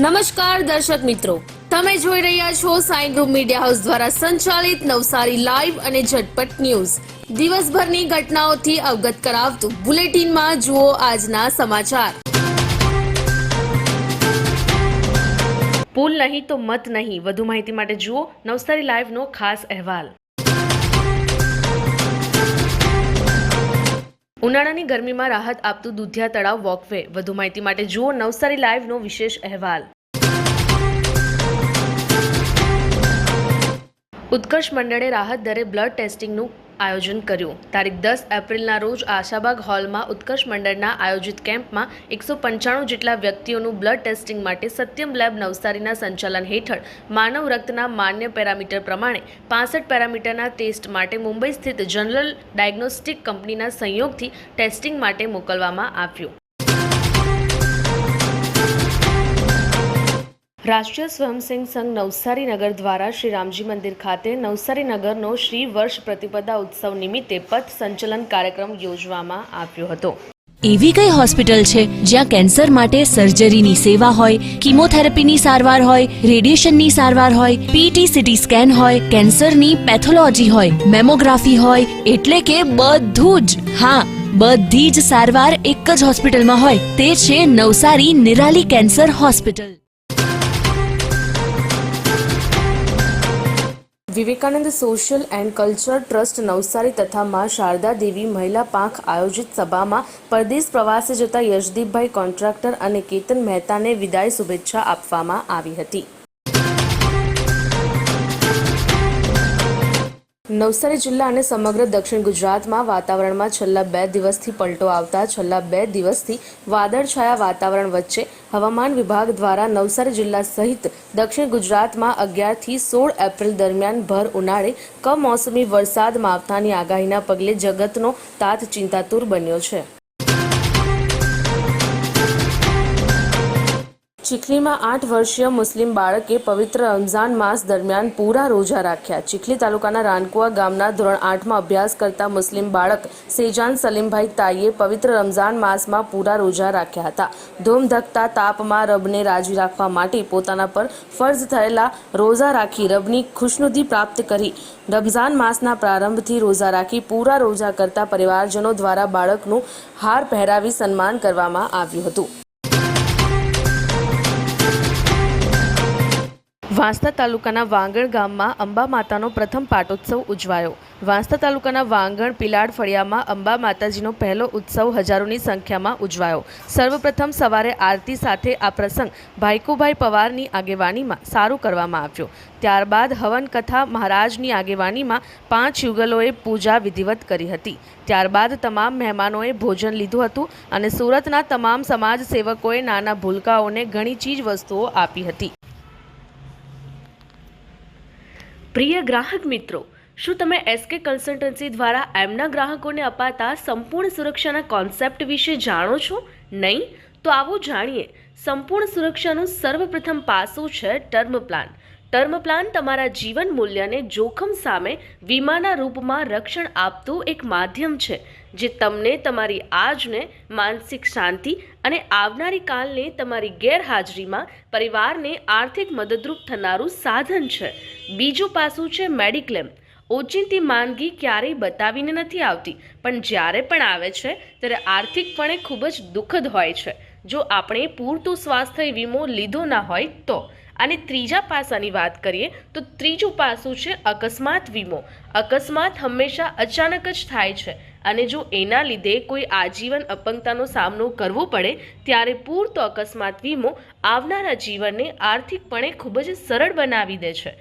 નમસ્કાર દર્શક મિત્રો, તમે જોઈ રહ્યા છો સાઈ ગ્રુપ મીડિયા હાઉસ દ્વારા સંચાલિત નવસારી લાઈવ અને ઝટપટ ન્યૂઝ. દિવસભરની ઘટનાઓથી અવગત કરાવતું બુલેટિનમાં જુઓ આજના સમાચાર. પુલ નહીં તો મત નહીં. વધુ માહિતી માટે જુઓ નવસારી લાઈવનો ખાસ અહેવાલ. ઉનાળાની ગરમીમાં રાહત આપતું દુધિયા તળાવ વોકવે. વધુ માહિતી માટે જુઓ નવસારી લાઈવનો વિશેષ અહેવાલ. ઉત્કર્ષ મંડળે રાહત દરે બ્લડ ટેસ્ટિંગનું આયોજન કર્યું. તારીખ 10 એપ્રિલના રોજ આશાબાગ હોલમાં ઉત્કર્ષ મંડળના આયોજિત કેમ્પમાં 195 જેટલા વ્યક્તિઓનું બ્લડ ટેસ્ટિંગ માટે સત્યમ લેબ નવસારીના સંચાલન હેઠળ માનવ રક્તના માન્ય પેરામીટર પ્રમાણે 65 પેરામીટરના ટેસ્ટ માટે મુંબઈ સ્થિત જનરલ ડાયગ્નોસ્ટિક કંપનીના સહયોગથી ટેસ્ટિંગ માટે મોકલવામાં આવ્યું. રાષ્ટ્રીય સ્વયંસેવક સંઘ નવસારી નગર દ્વારા શ્રી રામજી મંદિર ખાતે નવસારી નગરનો શ્રી વર્ષ પ્રતિપદા ઉત્સવ નિમિત્તે પથ સંચલન કાર્યક્રમ યોજવામાં આવ્યો હતો. એવી કઈ હોસ્પિટલ છે જ્યાં કેન્સર માટે સર્જરીની સેવા હોય, કીમોથેરાપીની સારવાર હોય, રેડિયેશનની સારવાર હોય, પીટી સીટી સ્કેન હોય, કેન્સરની પેથોલોજી હોય, મેમોગ્રાફી હોય, એટલે કે બધું જ. હા, બધી જ સારવાર એક જ હોસ્પિટલમાં હોય. તે છે Navsari Nirali cancer hospital. Vivekananda social and culture trust Navsari તથા મા શારદા દેવી મહિલા પાંખ આયોજિત સભામાં પરદેશ પ્રવાસે જતા યશદીપભાઈ કોન્ટ્રાક્ટર અને કેતન મહેતાને વિદાય શુભેચ્છા આપવામાં આવી હતી. નવસારી જિલ્લા અને સમગ્ર દક્ષિણ ગુજરાતમાં વાતાવરણમાં છેલ્લા 2 દિવસથી પલટો આવતા છેલ્લા 2 દિવસથી વાદળછાયા વાતાવરણ વચ્ચે હવામાન વિભાગ દ્વારા નવસારી જિલ્લા સહિત દક્ષિણ ગુજરાતમાં 11 થી 16 એપ્રિલ દરમિયાન ભર ઉનાળે કમોસમી વરસાદ માવઠાની આગાહીના પગલે જગતનો તાત ચિંતાતુર બન્યો છે. ચીખલીમાં 8 વર્ષીય મુસ્લિમ બાળકે પવિત્ર રમઝાન માસ દરમિયાન પૂરા રોજા રાખ્યા. ચીખલી તાલુકાના રાનકુવા ગામના ધોરણ 8માં અભ્યાસ કરતા મુસ્લિમ બાળક સેજાન સલીમભાઈ તાઈએ પવિત્ર રમઝાન માસમાં પૂરા રોજા રાખ્યા હતા. ધોમધકતા તાપમાં રબને રાજી રાખવા માટે પોતાના પર ફર્જ થયેલા રોજા રાખી રબની ખુશનુદી પ્રાપ્ત કરી. રમઝાન માસના પ્રારંભથી રોજા રાખી પૂરા રોજા કરતા પરિવારજનો દ્વારા બાળકનું હાર પહેરાવી સન્માન કરવામાં આવ્યું હતું. વાંસદા તાલુકાના વાંગણ ગામમાં અંબા માતાનો પ્રથમ પાટોત્સવ ઉજવાયો. વાંસદા તાલુકાના વાંગણ પિલાડ ફળિયામાં અંબા માતાજીનો પહેલો ઉત્સવ હજારોની સંખ્યામાં ઉજવાયો. સર્વપ્રથમ સવારે આરતી સાથે આ પ્રસંગ ભાઈકુભાઈ પવારની આગેવાનીમાં સારું કરવામાં આવ્યો. ત્યારબાદ હવન કથા મહારાજની આગેવાનીમાં 5 યુગલોએ પૂજા વિધિવત કરી હતી. ત્યારબાદ તમામ મહેમાનોએ ભોજન લીધું હતું અને સુરતના તમામ સમાજ સેવકોએ નાના ભૂલકાઓને ઘણી ચીજ વસ્તુઓ આપી હતી. પ્રિય ગ્રાહક મિત્રો, શું તમે એસકે કન્સલ્ટન્સી દ્વારા એમના ગ્રાહકોને અપાતા સંપૂર્ણ સુરક્ષાના કોન્સેપ્ટ વિશે જાણો છો? નહીં? તો આવો જાણીએ. સંપૂર્ણ સુરક્ષાનું સર્વપ્રથમ પાસું છે ટર્મ પ્લાન. ટર્મ પ્લાન તમારા જીવન મૂલ્યને જોખમ સામે વીમાના રૂપમાં રક્ષણ આપતું એક માધ્યમ છે જે તમને તમારી આજને માનસિક શાંતિ અને આવનારી કાલને તમારી ગેરહાજરીમાં પરિવારને આર્થિક મદદરૂપ થનારું સાધન છે. બીજું પાસું છે મેડિક્લેમ. ઓચિંતી માંદગી ક્યારેય બતાવીને નથી આવતી, પણ જ્યારે પણ આવે છે ત્યારે આર્થિકપણે ખૂબ જ દુઃખદ હોય છે જો આપણે પૂરતું સ્વાસ્થ્ય વીમો લીધો ના હોય તો. અને ત્રીજા પાસાની વાત કરીએ તો ત્રીજું પાસું છે અકસ્માત વીમો. અકસ્માત હંમેશા અચાનક જ થાય છે અને જો એના લીધે કોઈ આજીવન અપંગતાનો સામનો કરવો પડે ત્યારે પૂરતો અકસ્માત વીમો આવનારા જીવનને આર્થિકપણે ખૂબ જ સરળ બનાવી દે છે.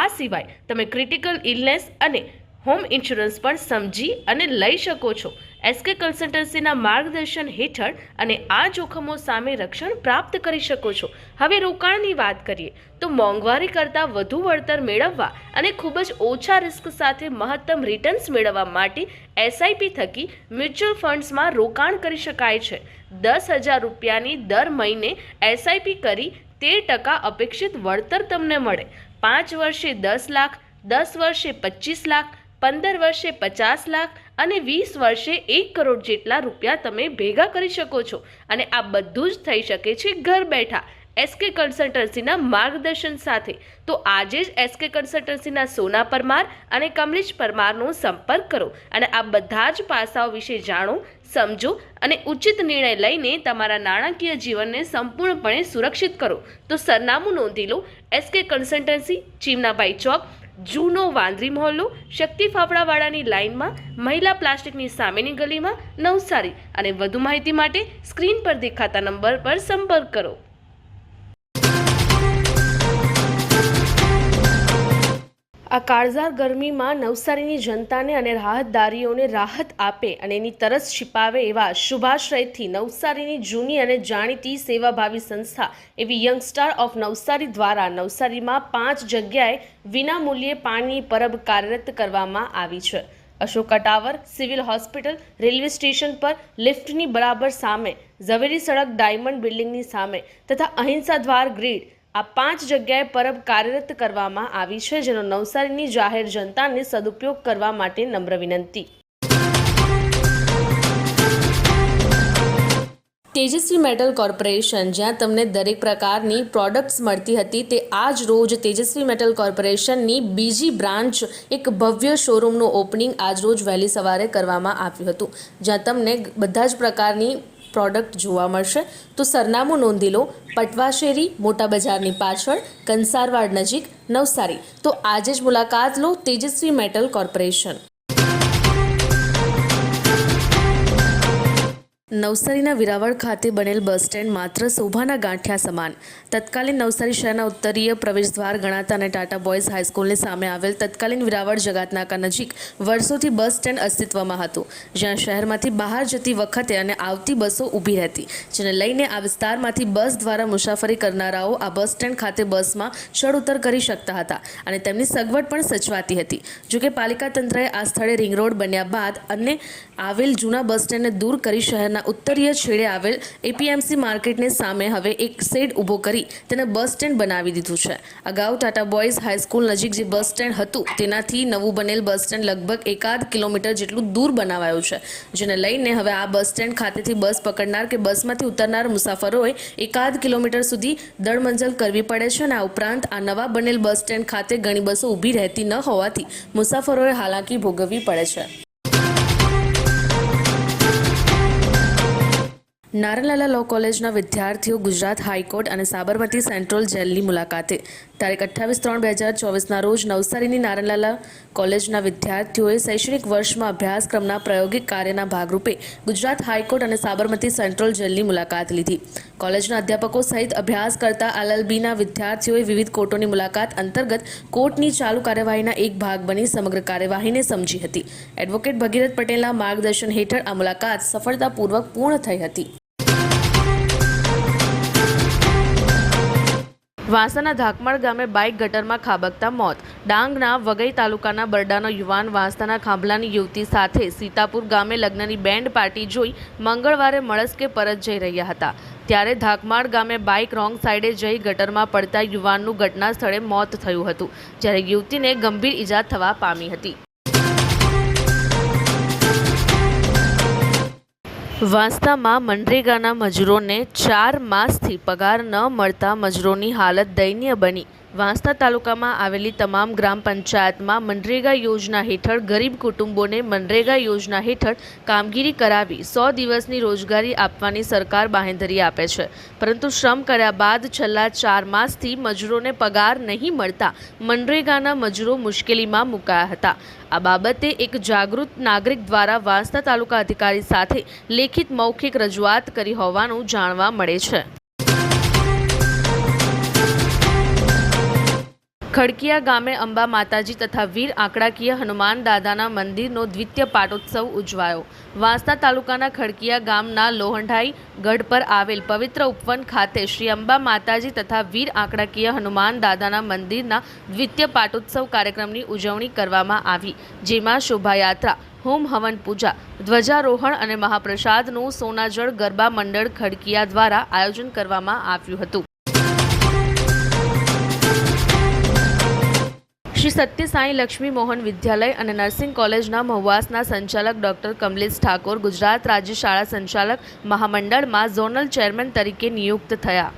આ સિવાય તમે ક્રિટિકલ ઇલનેસ અને હોમ ઇન્સ્યોરન્સ પણ સમજી અને લઈ શકો છો. એસકે કન્સલ્ટન્સીના માર્ગદર્શન હેઠળ અને આ જોખમો સામે રક્ષણ પ્રાપ્ત કરી શકો છો. હવે રોકાણની વાત કરીએ તો મોંઘવારી કરતાં વધુ વળતર મેળવવા અને ખૂબ જ ઓછા રિસ્ક સાથે મહત્તમ રિટર્ન્સ મેળવવા માટે એસઆઈપી થકી મ્યુચ્યુઅલ ફંડ્સમાં રોકાણ કરી શકાય છે. 10,000 રૂપિયાની દર મહિને એસઆઈપી કરી 13% અપેક્ષિત વળતર તમને મળે. 5 વર્ષે 10 લાખ, 10 વર્ષે 25 લાખ, 15 વર્ષે 50 લાખ અને 20 વર્ષે 1 કરોડ જેટલા રૂપિયા તમે ભેગા કરી શકો છો. અને આ બધું જ થઈ શકે છે ઘર બેઠા. એસકે કન્સલ્ટન્સીના માર્ગદર્શન સાથે. તો આજે જ એસકે કન્સલ્ટન્સીના સોના પરમાર અને કમલેશ પરમારનો સંપર્ક કરો અને આ બધા જ પાસાઓ વિશે જાણો, સમજો અને ઉચિત નિર્ણય લઈને તમારા નાણાકીય જીવનને સંપૂર્ણપણે સુરક્ષિત કરો. તો સરનામું નોંધી લો: એસકે કન્સલ્ટન્સી, ચીમનાબાઈ ચોક, જૂનો વાંદરી મહોલ્લો, શક્તિ ફાફડાવાળાની લાઇનમાં, મહિલા પ્લાસ્ટિકની સામેની ગલીમાં, નવસારી. અને વધુ માહિતી માટે સ્ક્રીન પર દેખાતા નંબર પર સંપર્ક કરો. આ કાળઝાળ ગરમીમાં નવસારીની જનતાને અને રાહતદારીઓને રાહત આપે અને એની તરસ छिपाવે એવા શુભાશ્રયથી નવસારીની જૂની અને જાણીતી સેવાભાવી સંસ્થા એવી યંગસ્ટાર ઓફ નવસારી દ્વારા નવસારીમાં 5 જગ્યાએ વિનામૂલ્યે પાણીની પરબ કાર્યરત કરવામાં આવી છે. Ashoka tower, civil hospital, railway station પર લિફ્ટની બરાબર સામે, ઝવેરી સડક ડાયમંડ બિલ્ડિંગની સામે તથા અહિંસા દ્વાર ગ્રીડ, આ 5 જગ્યાએ પરબ કાર્યરત કરવામાં આવી છે, જેનો નવસારીની જાહેર જનતાને સદુપયોગ કરવા માટે નમ્ર વિનંતી. તેજસ્વી મેટલ કોર્પોરેશન, જ્યાં તમને દરેક પ્રકારની પ્રોડક્ટ્સ મળતી હતી, તે આજ રોજ તેજસ્વી મેટલ કોર્પોરેશનની બીજી બ્રાન્ચ એક ભવ્ય શોરૂમનું ઓપનિંગ આજ રોજ વહેલી સવારે કરવામાં આવ્યું હતું, જ્યાં તમને બધા જ પ્રકારની પ્રોડક્ટ જોવા મળશે. તો સરનામું નોંધી લો: પટવાશેરી, મોટા બજારની પાછળ, કંસારવાડ નજીક, નવસારી. તો આજે જ મુલાકાત લો તેજસ્વી મેટલ કોર્પોરેશન. નવસારીના વિરાવળ ખાતે બનેલ બસ સ્ટેન્ડ માત્ર શોભાના ગાંઠિયા સમાન. તત્કાલીન નવસારી શહેરના ઉત્તરીય પ્રવેશદ્વાર ગણાતા અને ટાટા બોયઝ હાઈસ્કૂલની સામે આવેલ તત્કાલીન વિરાવળ જગાતનાકા નજીક વર્ષોથી બસ સ્ટેન્ડ અસ્તિત્વમાં હતું, જ્યાં શહેરમાંથી બહાર જતી વખતે અને આવતી બસો ઊભી રહેતી, જેને લઈને આ વિસ્તારમાંથી બસ દ્વારા મુસાફરી કરનારાઓ આ બસ સ્ટેન્ડ ખાતે બસમાં ચડ ઉતર કરી શકતા હતા અને તેમની સગવડ પણ સચવાતી હતી. જોકે પાલિકા તંત્રએ આ સ્થળે રિંગ રોડ બન્યા બાદ અને આવેલ જૂના બસ સ્ટેન્ડને દૂર કરી શહેરના ઉત્તરીય છેડે આવેલ એપીએમસી માર્કેટને સામે હવે એક શેડ ઊભો કરી તેને બસ સ્ટેન્ડ બનાવી દીધું છે. અગાઉ ટાટા બોયઝ હાઈસ્કૂલ નજીક જે બસ સ્ટેન્ડ હતું, તેનાથી નવું બનેલ બસ સ્ટેન્ડ લગભગ 1.5 કિલોમીટર જેટલું દૂર બનાવાયું છે, જેને લઈને હવે આ બસ સ્ટેન્ડ ખાતેથી બસ પકડનાર કે બસમાંથી ઉતરનાર મુસાફરોએ 1.5 કિલોમીટર સુધી દળમંજલ કરવી પડે છે. અને આ ઉપરાંત આ નવા બનેલ બસ સ્ટેન્ડ ખાતે ઘણી બસો ઊભી રહેતી ન હોવાથી મુસાફરોએ હાલાકી ભોગવવી પડે છે. નારણલાલા લો કોલેજના વિદ્યાર્થીઓ ગુજરાત હાઈકોર્ટ અને સાબરમતી સેન્ટ્રલ જેલની મુલાકાતે. તારીખ 28/3/2024ના રોજ નવસારીની નારણલાલા કોલેજના વિદ્યાર્થીઓએ શૈક્ષણિક વર્ષમાં અભ્યાસક્રમના પ્રાયોગિક કાર્યના ભાગરૂપે ગુજરાત હાઈકોર્ટ અને સાબરમતી સેન્ટ્રલ જેલની મુલાકાત લીધી. કોલેજના અધ્યાપકો સહિત અભ્યાસ કરતા LLBના વિદ્યાર્થીઓએ વિવિધ કોર્ટોની મુલાકાત અંતર્ગત કોર્ટની ચાલુ કાર્યવાહીના એક ભાગ બની સમગ્ર કાર્યવાહીને સમજી હતી. એડવોકેટ ભગીરથ પટેલના માર્ગદર્શન હેઠળ આ મુલાકાત સફળતાપૂર્વક પૂર્ણ થઈ હતી. વાંસાના ધાકમાળ ગામે બાઇક ગટરમાં ખાબકતા મોત. ડાંગના વઘઈ તાલુકાના બરડાનો યુવાન વાંસાના ખાંભલાની યુવતી સાથે સીતાપુર ગામે લગ્નની બેન્ડ પાર્ટી જોઈ મંગળવારે મળસ્કે પરત જઈ રહ્યા હતા, ત્યારે ધાકમાળ ગામે બાઇક રોંગ સાઈડે જઈ ગટરમાં પડતા યુવાનનું ઘટના સ્થળે મોત થયું હતું, જ્યારે યુવતીને ગંભીર ઈજા થવા પામી હતી. વાંસદામાં મનરેગાના મજૂરોને 4 માસથી પગાર ન મળતા મજૂરોની હાલત દયનીય બની. વાંસદા તાલુકામાં આવેલી તમામ ગ્રામ પંચાયતમાં મનરેગા યોજના હેઠળ ગરીબ કુટુંબોને મનરેગા યોજના હેઠળ કામગીરી કરાવી 100 દિવસની રોજગારી આપવાની સરકાર બાંહેધરી આપે છે, પરંતુ શ્રમ કર્યા બાદ છેલ્લા 4 માસથી મજૂરોને પગાર નહીં મળતા મનરેગાના મજૂરો મુશ્કેલીમાં મુકાયા હતા. આ બાબતે એક જાગૃત નાગરિક દ્વારા વાંસદા તાલુકા અધિકારી સાથે લેખિત મૌખિક રજૂઆત કરી હોવાનું જાણવા મળે છે. ખડકિયા ગામે અંબા માતાજી તથા વીર આંકડાકીય હનુમાન દાદાના મંદિરનો દ્વિતીય પાટોત્સવ ઉજવાયો. વાંસદા તાલુકાના ખડકિયા ગામના લોહંઢાઈ ગઢ પર આવેલ પવિત્ર ઉપવન ખાતે શ્રી અંબા માતાજી તથા વીર આંકડાકીય હનુમાન દાદાના મંદિરના દ્વિતીય પાટોત્સવ કાર્યક્રમની ઉજવણી કરવામાં આવી, જેમાં શોભાયાત્રા, હોમ હવન પૂજા, ધ્વજારોહણ અને મહાપ્રસાદનું સોનાજળ ગરબા મંડળ ખડકિયા દ્વારા આયોજન કરવામાં આવ્યું હતું. શ્રી સત્ય સાંઈ લક્ષ્મી મોહન વિદ્યાલય અને નર્સિંગ કોલેજના મહુવાસના સંચાલક ડોક્ટર કમલેશ ઠાકોર ગુજરાત રાજ્ય શાળા સંચાલક મહામંડળમાં ઝોનલ ચેરમેન તરીકે નિયુક્ત થયા.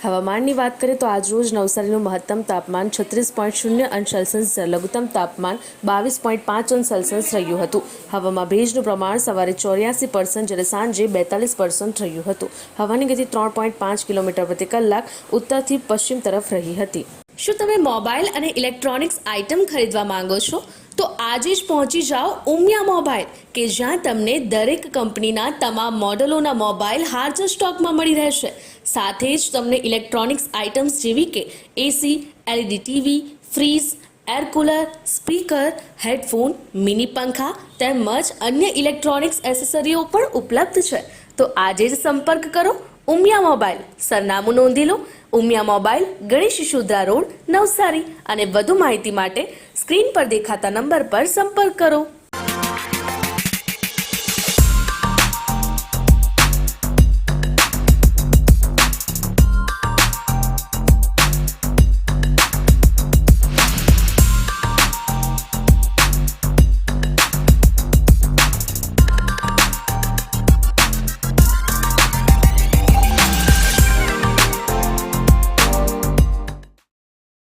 હવામાનની વાત કરીએ તો આજરોજ નવસારીનું મહત્તમ તાપમાન 36.0 અંશ સેલ્સિયસ, લઘુત્તમ તાપમાન 22.5 અંશ સેલ્સિયસ રહ્યું હતું. હવામાં ભેજનું પ્રમાણ સવારે 84% જ્યારે સાંજે 42% રહ્યું હતું. હવાની ગતિ 3.5 કિલોમીટર પ્રતિ કલાક ઉત્તરથી પશ્ચિમ તરફ રહી હતી. શું તમે મોબાઈલ અને ઇલેક્ટ્રોનિક્સ આઇટમ ખરીદવા માંગો છો? તો આજે જ પહોંચી જાઓ ઉમિયા મોબાઈલ, કે જ્યાં તમને દરેક કંપનીના તમામ મોડેલોના મોબાઈલ હાજર સ્ટોકમાં મળી રહેશે. સાથે જ તમને ઇલેક્ટ્રોનિક્સ આઇટમ્સ જેવી કે AC, LED TV, fridge, air cooler, speaker, headphone, mini પંખા તેમજ અન્ય ઇલેક્ટ્રોનિક્સ એસેસરીઓ પણ ઉપલબ્ધ છે. તો આજે જ સંપર્ક કરો ઉમિયા મોબાઈલ. સરનામું નોંધી લો: ઉમિયા મોબાઈલ, ગણેશ શિશુદ્રા રોડ, નવસારી. અને વધુ માહિતી માટે સ્ક્રીન પર દેખાતા નંબર પર સંપર્ક કરો.